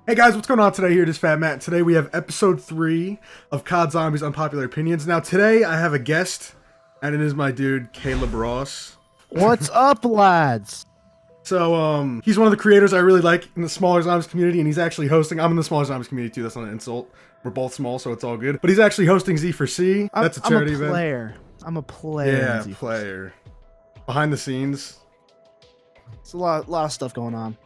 Hey guys, what's going on today? Here it is, Fat Matt. Today we have episode 3 of COD Zombies Unpopular Opinions. Now today I have a guest, and it is my dude, Caleb Ross. What's up, lads? So, he's one of the creators I really like in the smaller zombies community, and he's actually hosting. I'm in the smaller zombies community too, that's not an insult. We're both small, so it's all good. But he's actually hosting Z4C. That's a charity event. I'm a player. Yeah, player. Behind the scenes. It's a lot of stuff going on.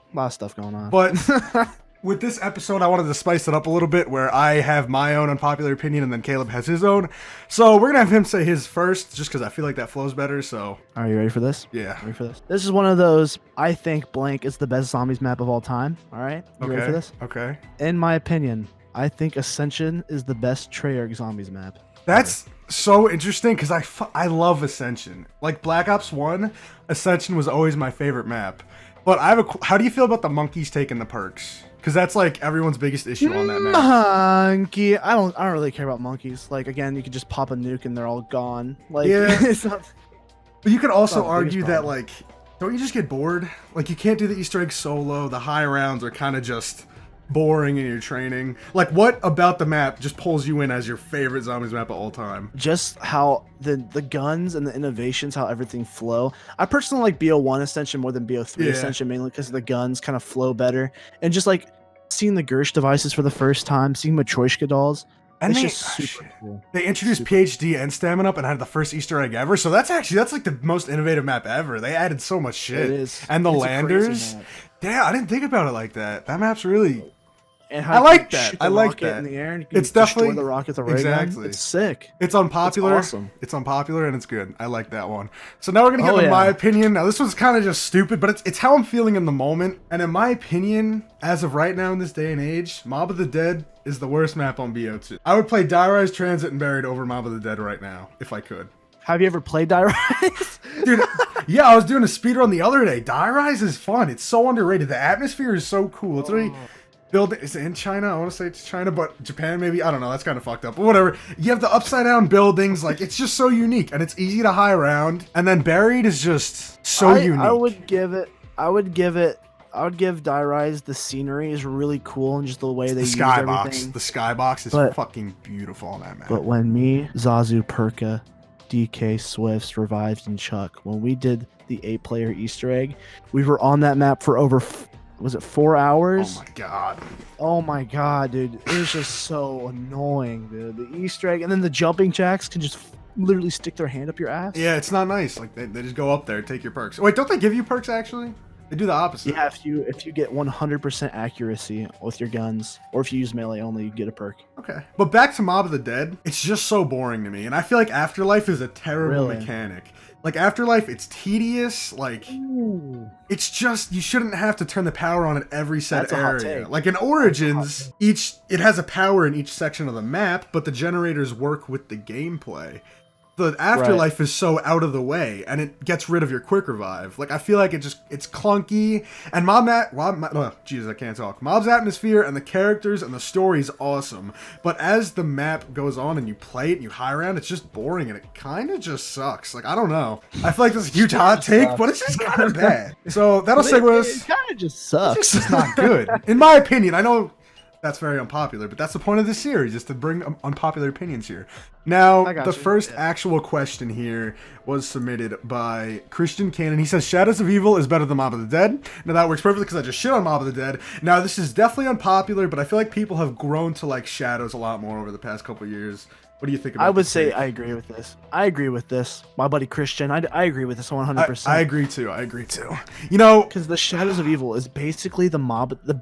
But with this episode, I wanted to spice it up a little bit where I have my own unpopular opinion and then Caleb has his own. So we're going to have him say his first just because I feel like that flows better. So Are you ready for this? Yeah. Ready for this? This is one of those, I think blank is the best zombies map of all time. All right? You ready for this? Okay. In my opinion, I think Ascension is the best Treyarch zombies map. That's so interesting because I love Ascension. Like Black Ops 1, Ascension was always my favorite map. But how do you feel about the monkeys taking the perks? Because that's like everyone's biggest issue on that map. Monkey. I don't really care about monkeys. Like, again, you could just pop a nuke and they're all gone. Like, yeah. It's not. But you could also argue that, like, don't you just get bored? Like, you can't do the Easter egg solo. The high rounds are kind of just boring in your training. Like, what about the map just pulls you in as your favorite zombies map of all time? Just how the guns and the innovations, how everything flow. I personally like BO1 Ascension more than BO3 Ascension, mainly because the guns kind of flow better. And just like seeing the Gersh devices for the first time, seeing Matryoshka dolls. And it's just super cool. They introduced PhD and Stamina Up and had the first Easter egg ever. So that's like the most innovative map ever. They added so much shit. It is. And the landers. Damn, I didn't think about it like that. That map's really... And how I like that. I like that. In the air and it's definitely the rocket the ray exactly. Gun. It's sick. It's unpopular. It's awesome. It's unpopular and it's good. I like that one. So now we're gonna get into my opinion. Now this one's kind of just stupid, but it's how I'm feeling in the moment. And in my opinion, as of right now in this day and age, Mob of the Dead is the worst map on BO2. I would play Die Rise, Transit, and Buried over Mob of the Dead right now if I could. Have you ever played Die Rise? Dude, yeah, I was doing a speedrun the other day. Die Rise is fun. It's so underrated. The atmosphere is so cool. It's really... Is it in China? I want to say it's China, but Japan maybe? I don't know. That's kind of fucked up. But whatever. You have the upside down buildings. Like, it's just so unique. And it's easy to high round. And then Buried is just so unique. I would give Die Rise, the scenery is really cool and just the way they use everything. The skybox is fucking beautiful on that map. But when me, Zazu, Perka, DK, Swifts, Revived, and Chuck, when we did the 8-player Easter egg, we were on that map for over... Was it 4 hours? Oh my god. Oh my god, dude. It was just so annoying, dude. The Easter egg, and then the jumping jacks can just literally stick their hand up your ass. Yeah, it's not nice. Like, they just go up there, take your perks. Wait, don't they give you perks, actually? They do the opposite. Yeah, if you get 100% accuracy with your guns, or if you use melee only, you get a perk. Okay. But back to Mob of the Dead, it's just so boring to me. And I feel like Afterlife is a terrible mechanic. Like, Afterlife, it's tedious. Like, it's just, you shouldn't have to turn the power on at every set area. Like, in Origins, it has a power in each section of the map, but the generators work with the gameplay. The Afterlife is so out of the way, and it gets rid of your quick revive. Like, I feel like it's clunky, and Jesus, I can't talk. Mob's atmosphere and the characters and the story is awesome, but as the map goes on and you play it and you high round, it's just boring and it kind of just sucks. Like, I don't know. I feel like this is a huge hot take, but it's just kind of bad. So that'll segue us. It kind of just sucks. It's just not good, in my opinion. I know that's very unpopular, but that's the point of this series, is to bring unpopular opinions here. Now, the first actual question here was submitted by Christian Cannon. He says, Shadows of Evil is better than Mob of the Dead. Now, that works perfectly because I just shit on Mob of the Dead. Now, this is definitely unpopular, but I feel like people have grown to like Shadows a lot more over the past couple years. What do you think about this? I would say I agree with this. My buddy Christian, I agree with this 100%. I agree too. You know, because the Shadows of Evil is basically the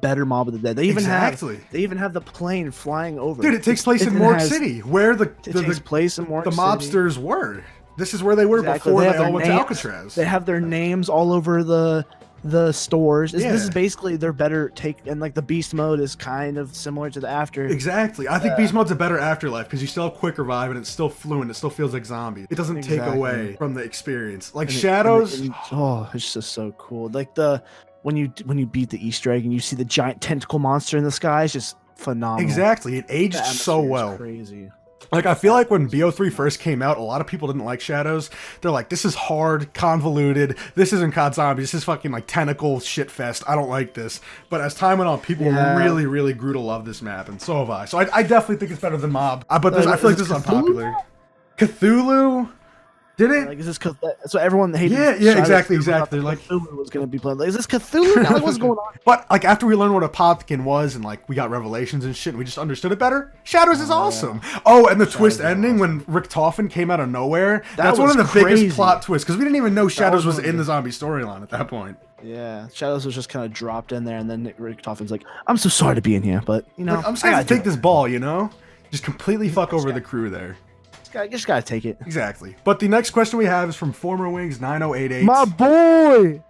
better Mob of the Dead. They even have the plane flying over. Dude, it takes place in Morgue City, where the mobsters were. This is where they were before they all went to Alcatraz. They have their names all over the stores. This is basically their better take, and like the beast mode is kind of similar to the after. Exactly. I think beast mode's a better Afterlife because you still have quick revive and it's still fluent. It still feels like zombie. It doesn't take away from the experience. Like Shadows. It's just so cool. Like when you beat the Easter egg and you see the giant tentacle monster in the sky, it's just phenomenal. Exactly. It aged so well. Crazy. Like, I feel like when BO3 first came out, a lot of people didn't like Shadows. They're like, this is hard, convoluted, this isn't COD Zombies, this is fucking, like, tentacle shit fest, I don't like this. But as time went on, people really, really grew to love this map, and so have I. So I definitely think it's better than Mob. But I feel like this is unpopular. Cthulhu? Did it? Like, is this that's what everyone hated? Yeah, exactly. Like, Cthulhu was gonna be played. Like, is this Cthulhu? Like, what's going on? But like after we learned what a Popkin was, and like we got revelations and shit, and we just understood it better. Shadows is awesome. Oh, and the twist ending when Rick Toffin came out of nowhere. That's one of the biggest plot twists because we didn't even know Shadows was in the zombie storyline at that point. Yeah, Shadows was just kind of dropped in there, and then Rick Toffin's like, "I'm so sorry to be in here, but you know, like, I'm just gonna take this ball, you know, just completely fuck over the crew there." Just gotta take it. Exactly. But the next question we have is from former Wings 9088. My boy!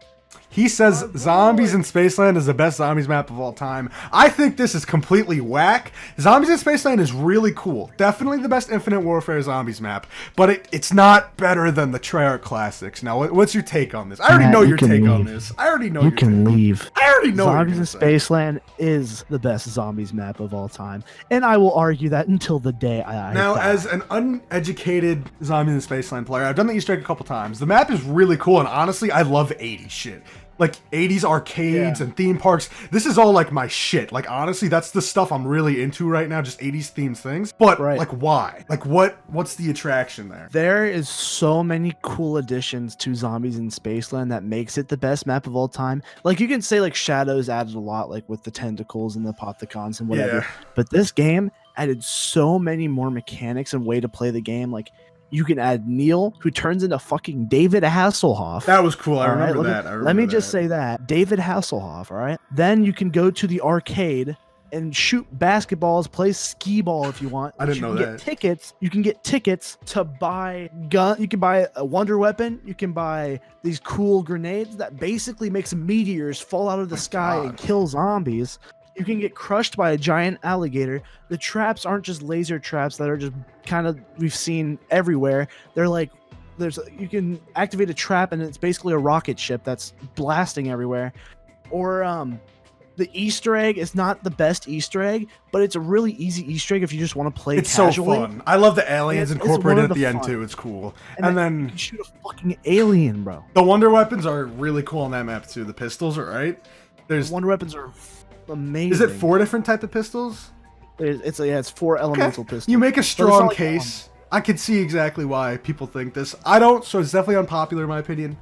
He says Zombies in Spaceland is the best zombies map of all time. I think this is completely whack. Zombies in Spaceland is really cool. Definitely the best Infinite Warfare zombies map. But it's not better than the Treyarch classics. Now, what's your take on this? I already know your take on this. I already know you can leave. I already know Zombies in Spaceland is the best zombies map of all time. And I will argue that until the day I Now, die. as an uneducated Zombies in Spaceland player, I've done the Easter egg a couple times. The map is really cool, and honestly, I love 80s shit. Like 80s arcades and theme parks. This is all like my shit. Like honestly, that's the stuff I'm really into right now, just 80s themed things. But like why? Like what's the attraction there? There is so many cool additions to Zombies in Spaceland that makes it the best map of all time. Like you can say like Shadows added a lot, like with the tentacles and the Popticons and whatever. Yeah. But this game added so many more mechanics and way to play the game. Like you can add Neil, who turns into fucking David Hasselhoff. That was cool. I remember that. Let me just say that. David Hasselhoff, all right? Then you can go to the arcade and shoot basketballs, play skee ball if you want. I didn't know that. You can get tickets to buy gun. You can buy a wonder weapon. You can buy these cool grenades that basically makes meteors fall out of the sky and kill zombies. You can get crushed by a giant alligator. The traps aren't just laser traps that are just kind of we've seen everywhere. They're like you can activate a trap and it's basically a rocket ship that's blasting everywhere. Or the Easter egg is not the best Easter egg, but it's a really easy Easter egg if you just want to play casually. It's so fun. I love the aliens incorporated at the end too. It's cool. And then you can shoot a fucking alien, bro. The wonder weapons are really cool on that map too. The pistols are right. The wonder weapons are amazing. Is it 4 different type of pistols? It's 4 elemental pistols. You make a strong case. I could see exactly why people think this. I don't, so it's definitely unpopular in my opinion.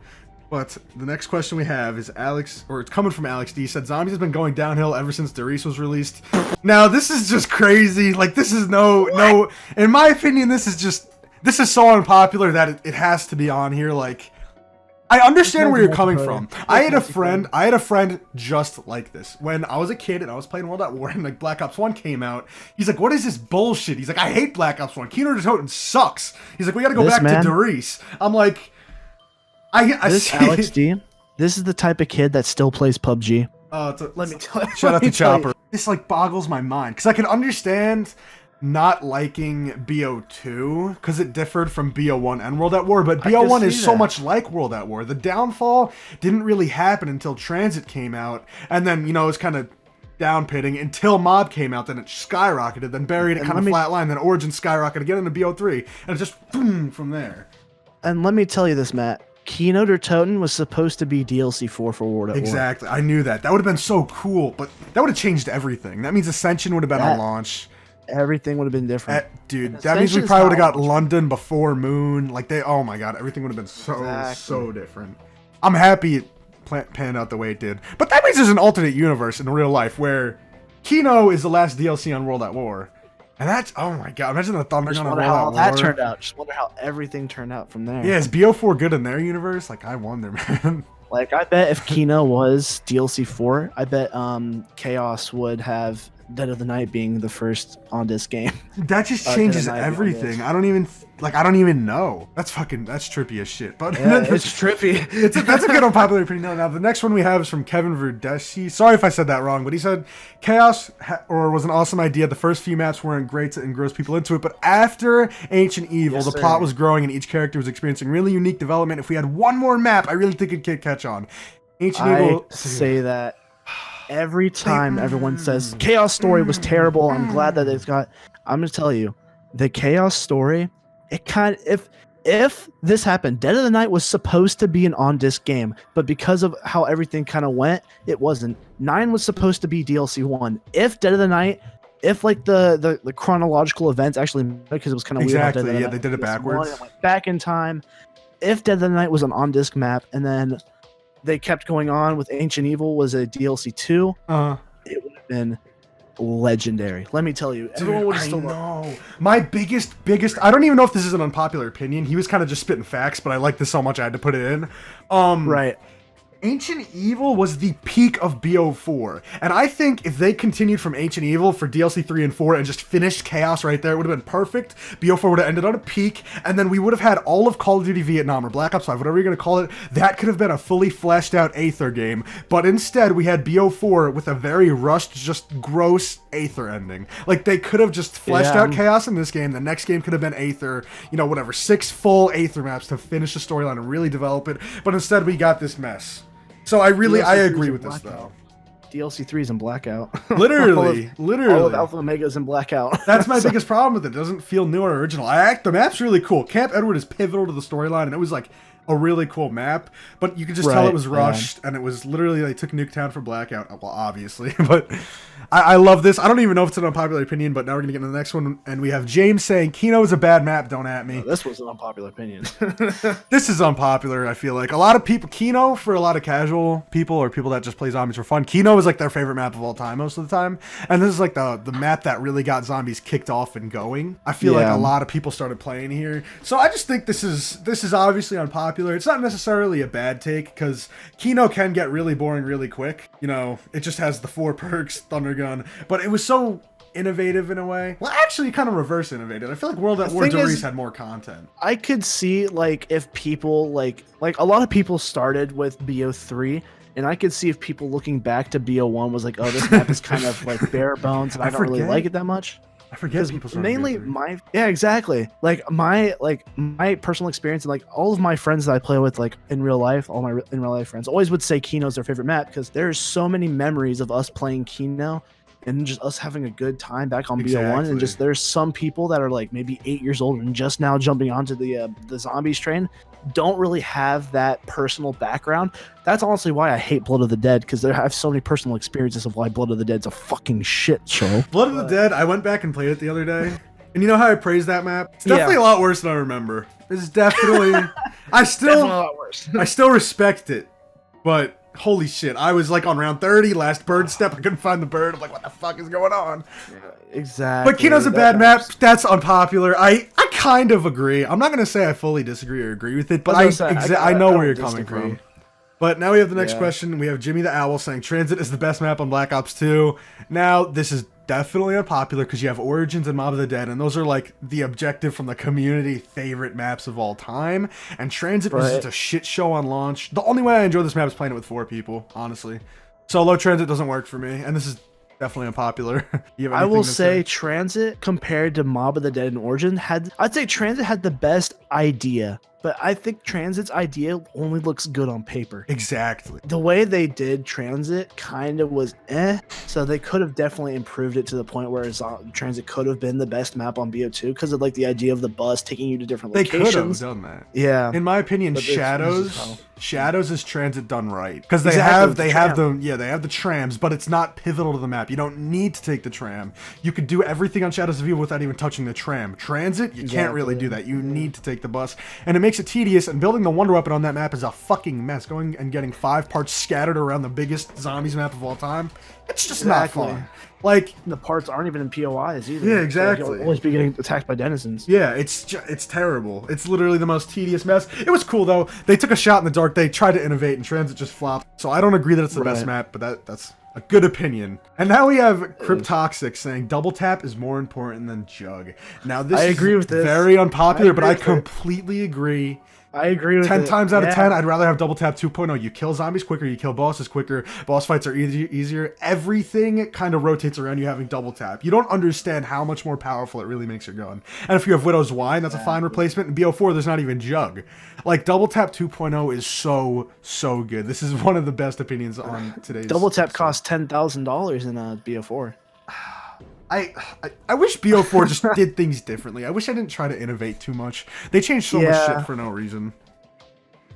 But the next question we have is Alex, or it's coming from Alex D. Said Zombies has been going downhill ever since Derice was released. Now this is just crazy. Like this is no. In my opinion, this is so unpopular that it has to be on here. Like. I understand where you're coming from. I had a friend just like this. When I was a kid and I was playing World at War and like Black Ops 1 came out, he's like, what is this bullshit? He's like, I hate Black Ops 1. Keno Is sucks. He's like, we gotta go back to Derice. I'm like, Alex D, this is the type of kid that still plays PUBG. Let me tell you. Shout out to Chopper. This like boggles my mind because I can understand not liking BO2 because it differed from BO1 and World at War, but BO1 is so much like World at War. The downfall didn't really happen until Transit came out, and then it was kind of down pitting until Mob came out. Then it skyrocketed, then buried it kind of flatline, then Origin skyrocketed again into BO3, and it just boom from there. And let me tell you this, Matt. Keno was supposed to be DLC 4 for World at War. Exactly, I knew that. That would have been so cool, but that would have changed everything. That means Ascension would have been on launch. Everything would have been different. Dude, that means we probably would have got London before Moon. Like oh my god, everything would have been so different. I'm happy it panned out the way it did. But that means there's an alternate universe in real life where Keno is the last DLC on World at War. And that's, oh my god, imagine the Thunder Gun on World at War. That turned out. Just wonder how everything turned out from there. Yeah, is BO4 good in their universe? Like, I wonder, man. Like, I bet if Keno was DLC 4, I bet Chaos would have Dead of the Night being the first on this game. That just changes everything. I don't even know. That's trippy as shit. But yeah, it's trippy. That's a good unpopular opinion. Now the next one we have is from Kevin Verdeshi. Sorry if I said that wrong, but he said Chaos was an awesome idea. The first few maps weren't great to engross people into it, but after Ancient Evil, the plot was growing and each character was experiencing really unique development. If we had one more map, I really think it could catch on. Ancient Evil. Say that. Every time everyone says Chaos Story was terrible, I'm glad that it's got. I'm gonna tell you, the Chaos story, it kind of, if this happened, Dead of the Night was supposed to be an on-disc game, but because of how everything kind of went, it wasn't. 9 was supposed to be DLC 1. If Dead of the Night, if like the chronological events actually, because it was kind of weird. Exactly, yeah, they did it backwards. It went back in time. If Dead of the Night was an on-disc map, and then they kept going on with Ancient Evil was a DLC 2, it would have been legendary. Let me tell you, everyone would have still know. My biggest, I don't even know if this is an unpopular opinion. He was kind of just spitting facts, but I like this so much I had to put it in. Right. Ancient Evil was the peak of BO4, and I think if they continued from Ancient Evil for DLC 3 and 4 and just finished Chaos right there, it would have been perfect. BO4 would have ended on a peak, and then we would have had all of Call of Duty Vietnam or Black Ops 5, whatever you're going to call it. That could have been a fully fleshed out Aether game, but instead we had BO4 with a very rushed, just gross Aether ending. Like, they could have just fleshed out Chaos in this game. The next game could have been Aether, you know, whatever, 6 full Aether maps to finish the storyline and really develop it, but instead we got this mess. So I agree with this though. DLC 3's in Blackout. Literally. All of Alpha Omega's in Blackout. That's my biggest problem with it. It doesn't feel new or original. The map's really cool. Camp Edward is pivotal to the storyline, and it was like a really cool map, but you could just tell it was rushed, and it was literally, they took Nuketown for Blackout. Well, obviously, but I love this. I don't even know if it's an unpopular opinion, but now we're gonna get into the next one, and we have James saying Keno is a bad map. Don't at me. No, this was an unpopular opinion. This is unpopular. I feel like a lot of people, Keno, for a lot of casual people or people that just play zombies for fun, Keno is like their favorite map of all time most of the time, and this is like the map that really got zombies kicked off and going. I feel like a lot of people started playing here, so I just think this is obviously unpopular. It's not necessarily a bad take, because Keno can get really boring really quick. You know, it just has the 4 perks, Thunder Gun, but it was so innovative in a way. Well, actually kind of reverse innovative. I feel like World at War Darius had more content. I could see like if people like a lot of people started with BO3, and I could see if people looking back to BO1 was like, oh, this map is kind of like bare bones and I don't really like it that much. I forget people mainly my exactly like my personal experience, and like all of my friends that I play with like in real life, all my in real life friends always would say Keno's their favorite map, because there's so many memories of us playing Keno and just us having a good time back on BO1, and just there's some people that are like maybe 8 years old and just now jumping onto the zombies train, don't really have that personal background. That's honestly why I hate Blood of the Dead, because I have so many personal experiences of why Blood of the Dead's a fucking shit show. Blood of the Dead, I went back and played it the other day, and you know how I praised that map? It's definitely a lot worse than I remember. It's definitely definitely a lot worse. I still respect it, but holy shit, I was like on round 30, last bird step, I couldn't find the bird. I'm like, what the fuck is going on? Yeah, exactly. But Keno's a bad map. That's unpopular. I kind of agree. I'm not going to say I fully disagree or agree with it, but I know where you're coming from. But now we have the next question. We have Jimmy the Owl saying Transit is the best map on Black Ops 2. Now, this is definitely unpopular because you have Origins and Mob of the Dead, and those are like the objective from the community favorite maps of all time. And Transit was just a shit show on launch. The only way I enjoy this map is playing it with 4 people, honestly. Solo Transit doesn't work for me, and this is definitely unpopular. I will say Transit compared to Mob of the Dead and Origin I'd say Transit had the best idea, but I think Transit's idea only looks good on paper. Exactly. The way they did Transit kind of was so they could have definitely improved it to the point where Transit could have been the best map on BO2, because of like the idea of the bus taking you to different locations. They could have done that. Yeah. In my opinion, Shadows is Transit done right, because they have the trams, but it's not pivotal to the map. You don't need to take the tram. You could do everything on Shadows of Evil without even touching the tram. Transit, you can't really do that. You need to take the bus, and it makes it tedious. And building the Wonder Weapon on that map is a fucking mess. Going and getting 5 parts scattered around the biggest zombies map of all time, it's just not fun. Like, the parts aren't even in POIs either. Yeah, exactly. So you'll always be getting attacked by denizens. Yeah, it's terrible. It's literally the most tedious mess. It was cool though. They took a shot in the dark. They tried to innovate, and Transit just flopped. So I don't agree that it's the best map, but that's a good opinion. And now we have Cryptoxic saying double tap is more important than Jug. Now this is very unpopular, but I completely agree. I agree with 10 times out of 10, I'd rather have double tap 2.0. You kill zombies quicker, you kill bosses quicker, boss fights are easier. Everything kind of rotates around you having double tap. You don't understand how much more powerful it really makes your gun. And if you have Widow's Wine, that's a fine replacement. In BO4, there's not even Jug. Like, double tap 2.0 is so good. This is one of the best opinions on today's double tap costs $10,000 in BO4. I wish BO4 just did things differently. I wish I didn't try to innovate too much. They changed so much shit for no reason.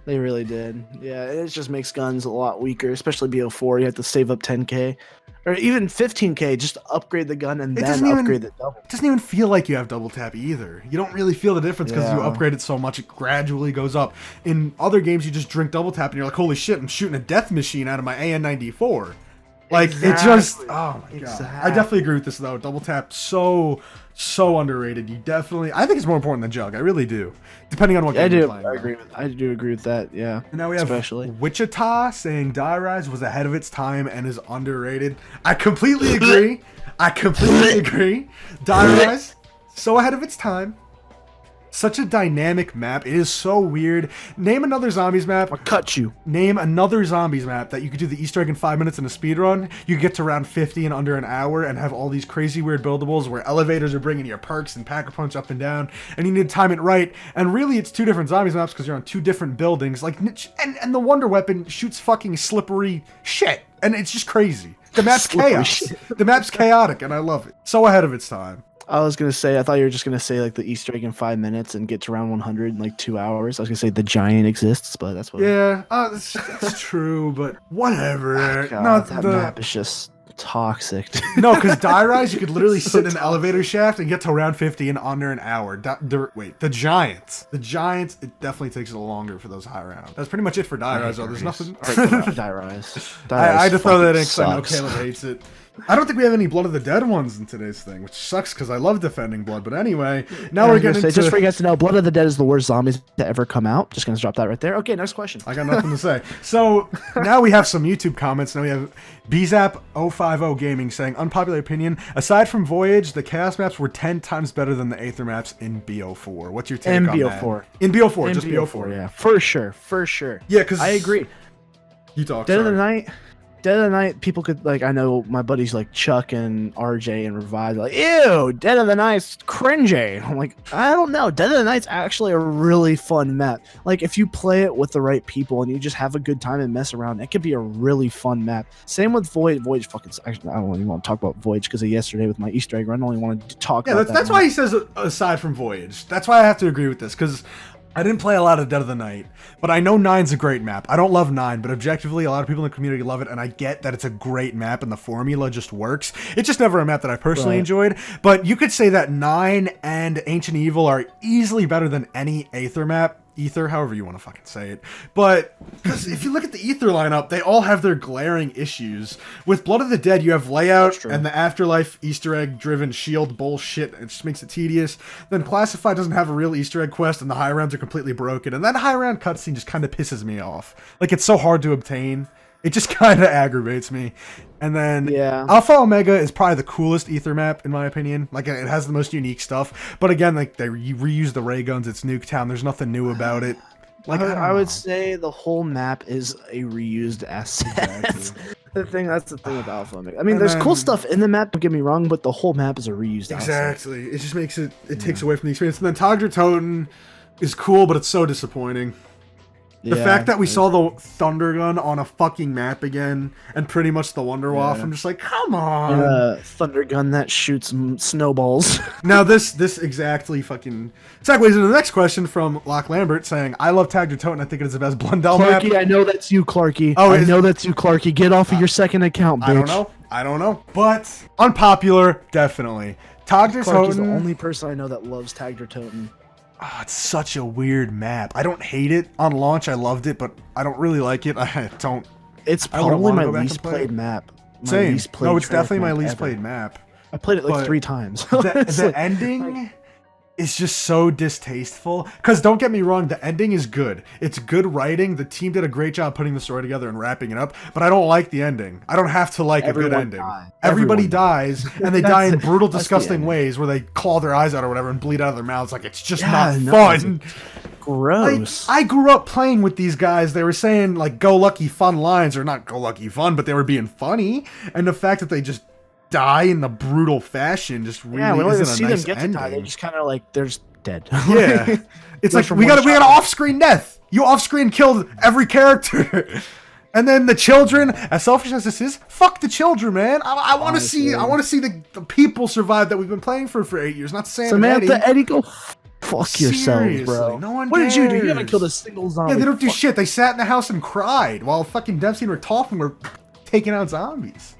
They really did. Yeah, it just makes guns a lot weaker, especially BO4. You have to save up 10k. Or even 15k just to upgrade the gun and then upgrade the double. It doesn't even feel like you have double tap either. You don't really feel the difference because you upgrade it so much, it gradually goes up. In other games, you just drink double tap and you're like, holy shit, I'm shooting a death machine out of my AN-94. Like, it just, oh my god. I definitely agree with this though. Double tap, so underrated. You definitely, I think it's more important than Jug. I really do. Depending on what game you're playing. I do agree with that, yeah. And now we have Wichita saying Die Rise was ahead of its time and is underrated. I completely agree. Die Rise, so ahead of its time. Such a dynamic map. It is so weird. Name another zombies map. I'll cut you. Name another zombies map that you could do the Easter egg in 5 minutes in a speed run. You could get to round 50 in under an hour and have all these crazy weird buildables where elevators are bringing your perks and pack-a-punch up and down, and you need to time it right. And really, it's two different zombies maps because you're on two different buildings. Like, and the wonder weapon shoots fucking slippery shit, and it's just crazy. The map's chaos. The map's chaotic, and I love it. So ahead of its time. I was gonna say, I thought you were just gonna say like the Easter egg in 5 minutes and get to round 100 in like 2 hours. I was gonna say the giant exists, but that's what. Yeah, that's true, but whatever. God, that map is just toxic. No, because Die Rise, you could literally sit in an elevator shaft and get to round 50 in under an hour. Wait, the Giants, it definitely takes a little longer for those high rounds. That's pretty much it for Die Rise. Though. There's nothing. Die Rise. I had to throw that in because I know Caleb hates it. I don't think we have any Blood of the Dead ones in today's thing, which sucks because I love defending Blood. But anyway, now we're getting into... Just for you guys to know, Blood of the Dead is the worst zombies to ever come out. Just going to drop that right there. Okay, next question. I got nothing to say. So now we have some YouTube comments. Now we have BZAP050 Gaming saying, unpopular opinion, aside from Voyage, the Chaos maps were 10 times better than the Aether maps in BO4. What's your take on that? In BO4, just BO4. Yeah, for sure. Yeah, because... I agree. You talk, Dead of the Night, people could, like, I know my buddies like Chuck and RJ and Revive, like, ew, Dead of the Night's cringy. I'm like, I don't know. Dead of the Night's actually a really fun map. Like, if you play it with the right people and you just have a good time and mess around, it could be a really fun map. Same with Voyage. Voyage fucking, actually, I don't even want to talk about Voyage because of yesterday with my Easter egg run. I only wanted to talk about that. That's why he says aside from Voyage. That's why I have to agree with this, because I didn't play a lot of Dead of the Night, but I know 9's a great map. I don't love 9, but objectively, a lot of people in the community love it, and I get that it's a great map and the formula just works. It's just never a map that I personally enjoyed, but you could say that 9 and Ancient Evil are easily better than any Aether map. Ether, however you want to fucking say it. But, because if you look at the Ether lineup, they all have their glaring issues. With Blood of the Dead, you have layout and the Afterlife Easter egg driven shield bullshit. It just makes it tedious. Then Classified doesn't have a real Easter egg quest, and the high rounds are completely broken. And that high round cutscene just kind of pisses me off. Like, it's so hard to obtain. It just kind of aggravates me. And then Alpha Omega is probably the coolest Ether map, in my opinion. Like, it has the most unique stuff. But again, like, they reuse the ray guns. It's Nuketown. There's nothing new about it. Like, I would say the whole map is a reused asset. Exactly. That's the thing with Alpha Omega. I mean, there's cool stuff in the map, don't get me wrong, but the whole map is a reused asset. Exactly. It just makes it takes away from the experience. And then Togder Toten is cool, but it's so disappointing. The fact that we saw the Thunder Gun on a fucking map again, and pretty much the Wonder Waff, I'm just like, come on. Thunder Gun that shoots snowballs. Now this exactly fucking segues into the next question from Locke Lambert saying, I love Tagger Toten, I think it is the best Blundell map. Clarky, I know that's you, Clarky. Oh, I know that's you, Clarky. Get off of your second account, bitch. I don't know. But unpopular, definitely. Tagger Clarky's the only person I know that loves Tagger Toten. Oh, it's such a weird map. I don't hate it. On launch, I loved it, but I don't really like it. I don't... It's probably my least played map. Same. No, it's definitely my least played map. I played it like 3 times. The ending is just so distasteful. Because don't get me wrong, the ending is good. It's good writing. The team did a great job putting the story together and wrapping it up. But I don't like the ending. I don't have to like a good ending. Everybody dies, and they die in brutal, disgusting ways where they claw their eyes out or whatever and bleed out of their mouths. Like, it's just not fun. Gross. I grew up playing with these guys. They were saying, like, go lucky fun lines, or not go lucky fun, but they were being funny. And the fact that they just die in the brutal fashion just really isn't a nice ending. They just kind of like, they're just dead. Yeah. It's like, we got an off-screen death. You off-screen killed every character. And then the children, as selfish as this is, fuck the children, man. I want to see the people survive that we've been playing for 8 years. Not Sam Samantha, and Eddie. Go fuck yourself, bro. No one What cares. did you do? You haven't killed a single zombie. Yeah, they don't do shit. They sat in the house and cried while fucking Dempsey and Richthofen were taking out zombies.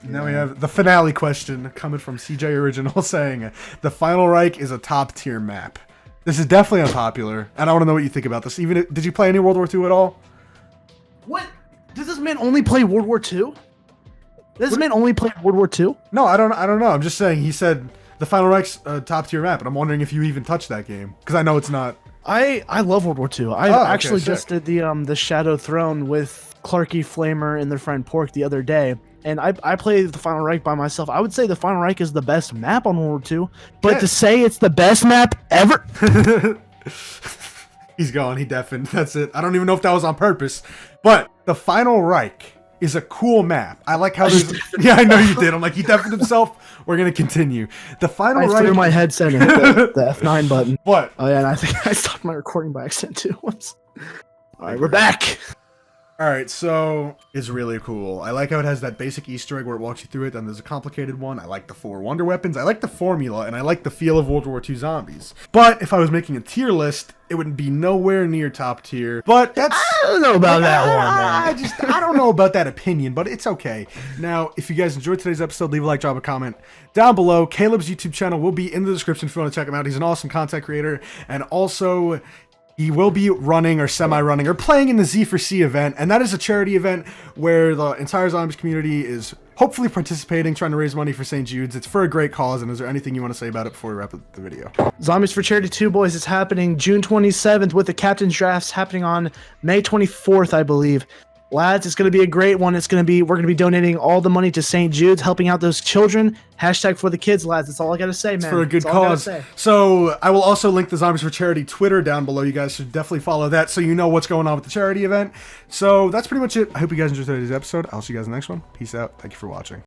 Now we have the finale question coming from CJ Original saying, the Final Reich is a top tier map. This is definitely unpopular, and I want to know what you think about this. Did you play any World War II at all? What? Does this man only play World War II? This man only played World War II? No, I don't know. I'm just saying he said the Final Reich's a top tier map, and I'm wondering if you even touched that game because I know it's not. I love World War II. I actually just did the Shadow Throne with Clarky Flamer and their friend Pork the other day. And I played the Final Reich by myself. I would say the Final Reich is the best map on World War II. But to say it's the best map ever... He's gone. He deafened. That's it. I don't even know if that was on purpose. But the Final Reich is a cool map. I like how there's... Yeah, I know you did. I'm like, he deafened himself. We're going to continue. The Final Reich... I threw my headset and hit the F9 button. What? Oh, yeah, and I think I stopped my recording by accident, too. Whoops. All right, we're back. Alright, so it's really cool. I like how it has that basic Easter egg where it walks you through it, then there's a complicated one. I like the 4 wonder weapons. I like the formula, and I like the feel of World War II zombies. But if I was making a tier list, it would be nowhere near top tier. But that's... I don't know about that one, man. I don't know about that opinion, but it's okay. Now, if you guys enjoyed today's episode, leave a like, drop a comment down below. Caleb's YouTube channel will be in the description if you want to check him out. He's an awesome content creator, and also... he will be running or semi-running or playing in the Z4C event, and that is a charity event where the entire zombies community is hopefully participating, trying to raise money for St. Jude's. It's for a great cause, and is there anything you want to say about it before we wrap up the video? Zombies for Charity 2, boys, is happening June 27th with the Captain's Drafts happening on May 24th, I believe. Lads, it's going to be a great one. We're going to be donating all the money to St. Jude's, helping out those children. Hashtag for the kids, lads. That's all I got to say, man. It's for a good cause. So I will also link the Zombies for Charity Twitter down below. You guys should definitely follow that so you know what's going on with the charity event. So that's pretty much it. I hope you guys enjoyed today's episode. I'll see you guys in the next one. Peace out. Thank you for watching.